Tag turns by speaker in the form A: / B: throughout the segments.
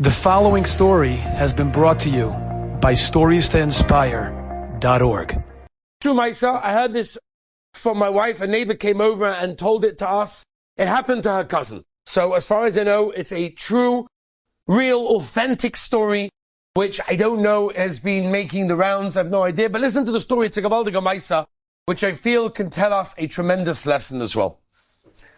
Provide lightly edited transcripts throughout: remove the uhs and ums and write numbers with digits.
A: The following story has been brought to you by StoriesToInspire.org.
B: True, Maisa, I heard this from my wife. A neighbor came over and told it to us. It happened to her cousin. So as far as I know, it's a true, real, authentic story, which I don't know has been making the rounds. I have no idea. But listen to the story. It's a Gavaldiga Maisa, which I feel can tell us a tremendous lesson as well.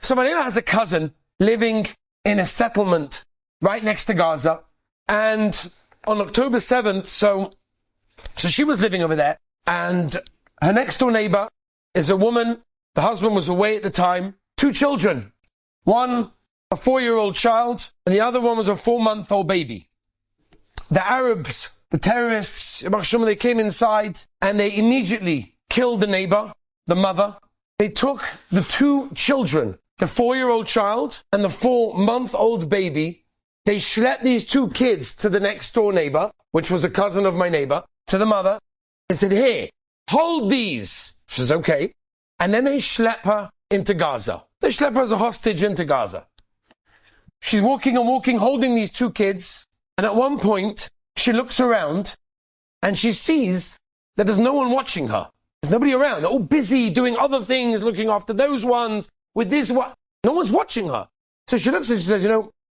B: So my neighbor has a cousin living in a settlement right next to Gaza. And on October 7th, so she was living over there, and her next door neighbor is a woman. The husband was away at the time. 2 children. One, a 4-year-old child, and the other one was a 4-month-old baby. The Arabs, the terrorists, they came inside and they immediately killed the neighbor, the mother. They took the 2 children, the 4-year-old child and the 4-month-old baby. They schlepped these 2 kids to the next door neighbor, which was a cousin of my neighbor, to the mother, and said, "Here, hold these." She says, "Okay." And then they schlepp her into Gaza. They schlepp her as a hostage into Gaza. She's walking and walking, holding these 2 kids. And at one point, she looks around and she sees that there's no one watching her. There's nobody around. They're all busy doing other things, looking after those ones, with this one. No one's watching her. So she looks and she says,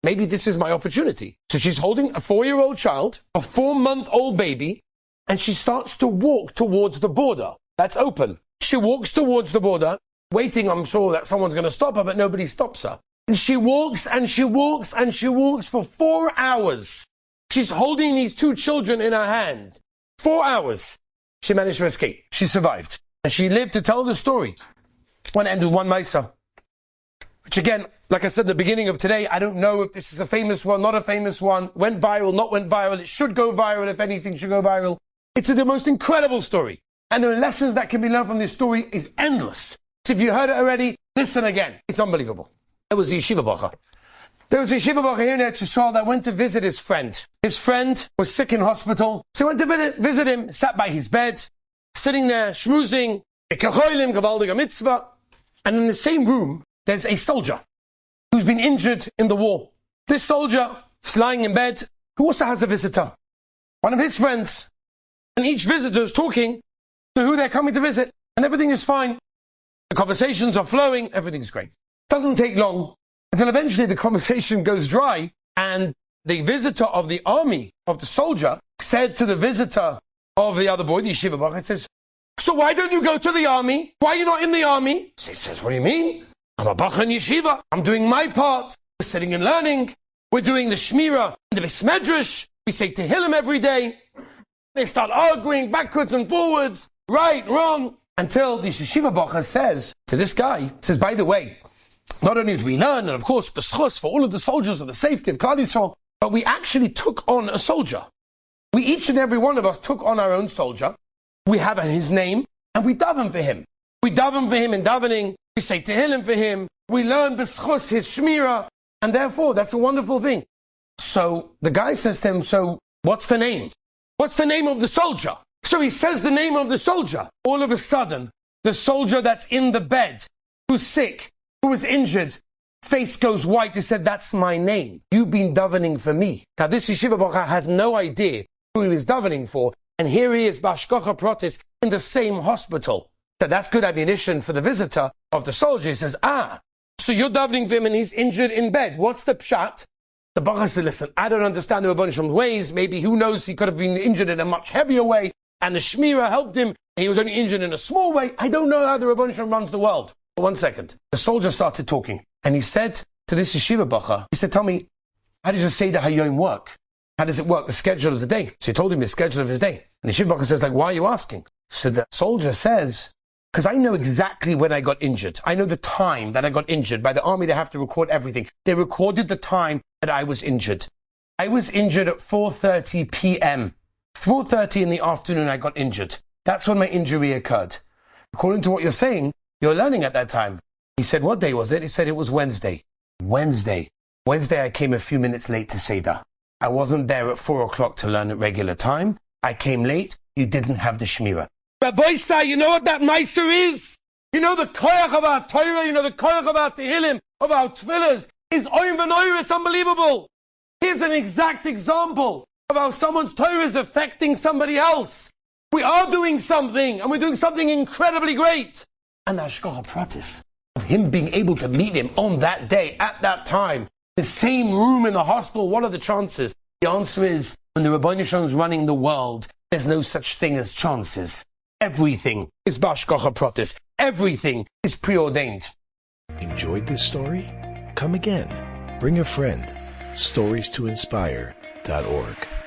B: maybe this is my opportunity. So she's holding a 4-year-old child, a 4-month-old baby, and she starts to walk towards the border. That's open. She walks towards the border, waiting, I'm sure, that someone's going to stop her, but nobody stops her. And she walks and she walks and she walks for 4 hours. She's holding these 2 children in her hand. 4 hours. She managed to escape. She survived. And she lived to tell the story. One ended one Maisa. Which again, like I said at the beginning of today, I don't know if this is a famous one, not a famous one, went viral, not went viral. It should go viral if anything should go viral. It's the most incredible story. And the lessons that can be learned from this story is endless. So if you heard it already, listen again. It's unbelievable. It was the yeshiva bacher. There was a yeshiva bacher here in Eretz Yisrael that went to visit his friend. His friend was sick in hospital. So he went to visit him, sat by his bed, sitting there, schmoozing, Gavaldiga mitzvah. And in the same room, there's a soldier who's been injured in the war. This soldier is lying in bed, who also has a visitor, one of his friends. And each visitor is talking to who they're coming to visit. And everything is fine. The conversations are flowing. Everything's great. Doesn't take long until eventually the conversation goes dry. And the visitor of the army, of the soldier, said to the visitor of the other boy, the yeshiva bacher, says, "So why don't you go to the army? Why are you not in the army?" So he says, "What do you mean? I'm a bacher in yeshiva. I'm doing my part. We're sitting and learning. We're doing the shmira and the besmedrash. We say tehillim every day." They start arguing backwards and forwards, right, wrong, until the yeshiva bacher says to this guy, says, "By the way, not only do we learn, and of course, b'schus for all of the soldiers and the safety of Klal Yisrael, but we actually took on a soldier. We each and every one of us took on our own soldier. We have his name, and we daven for him. We daven for him in davening. We say tehillim for him. We learn b'schus his shmira, and therefore that's a wonderful thing." So the guy says to him, "So what's the name? What's the name of the soldier?" So he says the name of the soldier. All of a sudden, the soldier that's in the bed, who's sick, who was injured, face goes white. He said, "That's my name. You've been davening for me." Now this yeshiva bacher had no idea who he was davening for, and here he is, b'hashgacha pratis, in the same hospital. So that's good ammunition for the visitor of the soldier. He says, "So you're davening for him and he's injured in bed. What's the pshat?" The bacher said, "Listen, I don't understand the Rabbi Shalom's ways. Maybe, who knows, he could have been injured in a much heavier way, and the shmira helped him, and he was only injured in a small way. I don't know how the Rabbi Shalom runs the world." But 1 second. The soldier started talking, and he said to this yeshiva bacher, he said, "Tell me, how does your Seder Hayom work? How does it work, the schedule of the day?" So he told him the schedule of his day. And the yeshiva bacher says, "Why are you asking?" So the soldier says, "Because I know exactly when I got injured. I know the time that I got injured. By the army, they have to record everything. They recorded the time that I was injured. I was injured at 4:30 p.m. 4:30 in the afternoon, I got injured. That's when my injury occurred. According to what you're saying, you're learning at that time." He said, "What day was it?" He said, "It was Wednesday." Wednesday, I came a few minutes late to Seder. I wasn't there at 4 o'clock to learn at regular time. I came late. You didn't have the shmira." Rabbi say, you know what that Meiser is? You know the koyach of our Torah, you know the koyach of our tehillim, of our tefillahs, is oim v'noir, it's unbelievable. Here's an exact example of how someone's Torah is affecting somebody else. We are doing something, and we're doing something incredibly great. And the Hashgacha Pratis of him being able to meet him on that day, at that time, the same room in the hospital, what are the chances? The answer is, when the Rabbi is running the world, there's no such thing as chances. Everything is Hashgacha Pratis. Everything is preordained.
C: Enjoyed this story? Come again. Bring a friend. StoriesToInspire.org